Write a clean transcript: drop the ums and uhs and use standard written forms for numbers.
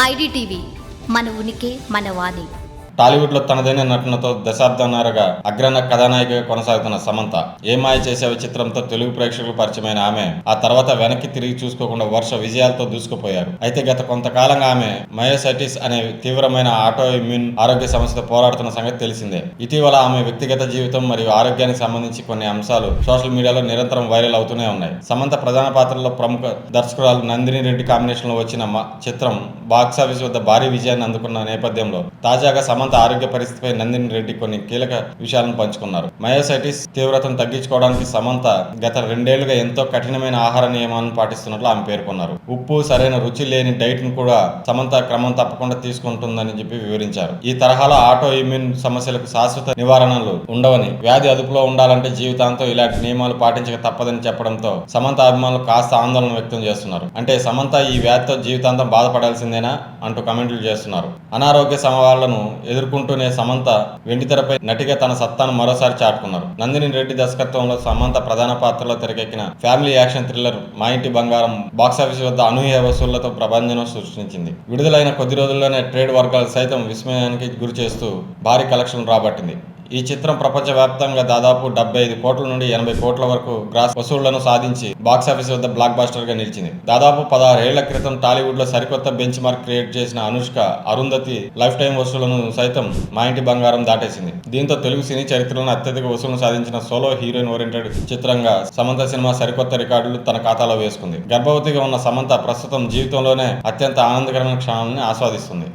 IDTV మన ఉనికి మన వాణి. టాలీవుడ్లో తనదైన నటనతో దశాబ్దాన్నరగా అగ్రణ కథానాయికగా కొనసాగుతున్న సమంత ఏ మాయ చేసేవి చిత్రంతో తెలుగు ప్రేక్షకులు పరిచయమైన ఆమె ఆ తర్వాత వెనక్కి తిరిగి చూసుకోకుండా వర్ష విజయాలతో దూసుకుపోయారు. అయితే గత కొంతకాలంగా ఆమె మయోసైటిస్ అనే తీవ్రమైన ఆటో ఇమ్యూన్ ఆరోగ్య సమస్యతో పోరాడుతున్న సంగతి తెలిసిందే. ఇటీవల ఆమె వ్యక్తిగత జీవితం మరియు ఆరోగ్యానికి సంబంధించి కొన్ని అంశాలు సోషల్ మీడియాలో నిరంతరం వైరల్ అవుతూనే ఉన్నాయి. సమంత ప్రధాన పాత్రలో ప్రముఖ దర్శకురాలు నందిని రెడ్డి కాంబినేషన్లో వచ్చిన చిత్రం బాక్సాఫీస్ వద్ద భారీ విజయాన్ని అందుకున్న నేపథ్యంలో తాజాగా సమంత ఆరోగ్య పరిస్థితిపై నందిని రెడ్డి కొన్ని కీలక విషయాలను పంచుకున్నారు. మయోసైటిస్ తీవ్రతను తగ్గించుకోవడానికి సమంత గత 2 ఏళ్లుగా ఎంతో కఠినమైన ఆహార నియమాలను పాటిస్తున్నట్లు ఆమె పేర్కొన్నారు. ఉప్పు, సరైన రుచి లేని డైట్ ను కూడా సమంత క్రమం తప్పకుండా తీసుకుంటుందని వివరించారు. ఈ తరహాలో ఆటో ఇమ్యూన్ సమస్యలకు శాశ్వత నివారణలు ఉండవని, వ్యాధి అదుపులో ఉండాలంటే జీవితాంతం ఇలాంటి నియమాలు పాటించక తప్పదని చెప్పడంతో సమంత అభిమానులు కాస్త ఆందోళన వ్యక్తం చేస్తున్నారు. అంటే సమంత ఈ వ్యాధితో జీవితాంతం బాధపడాల్సిందేనా అంటూ కామెంట్లు చేస్తున్నారు. అనారోగ్య సవాళ్లను ఎదుర్కొంటూనే సమంత వెండితెరపై నటిగా తన సత్తాను మరోసారి చాటుకున్నారు. నందిని రెడ్డి దర్శకత్వంలో సమంత ప్రధాన పాత్రలో తెరకెక్కిన ఫ్యామిలీ యాక్షన్ థ్రిల్లర్ మా ఇంటి బంగారం బాక్సాఫీస్ వద్ద అనూహ్య వసూళ్లతో ప్రభంజనం సృష్టించింది. విడుదలైన కొద్ది రోజుల్లోనే ట్రేడ్ వర్గాలు సైతం విస్మయానికి గురి చేస్తూ భారీ కలెక్షన్లు రాబట్టింది. ఈ చిత్రం ప్రపంచవ్యాప్తంగా దాదాపు 75 కోట్ల నుండి 80 కోట్ల వరకు గ్రాస్ వసూళ్లను సాధించి బాక్సాఫీస్ వద్ద బ్లాక్ బస్టర్ గా నిలిచింది. దాదాపు 16 ఏళ్ల క్రితం టాలీవుడ్ లో సరికొత్త బెంచ్ మార్క్ క్రియేట్ చేసిన అనుష్క, అరుంధతి లైఫ్ టైం వసూళ్లను సైతం మా ఇంటి బంగారం దాటేసింది. దీంతో తెలుగు సినీ చరిత్రలో అత్యధిక వసూళ్లను సాధించిన సోలో హీరోయిన్ ఓరియంటెడ్ చిత్రంగా సమంత సినిమా సరికొత్త రికార్డులు తన ఖాతాలో వేసుకుంది. గర్భవతిగా ఉన్న సమంత ప్రస్తుతం జీవితంలోనే అత్యంత ఆనందకరమైన క్షణాలను ఆస్వాదిస్తుంది.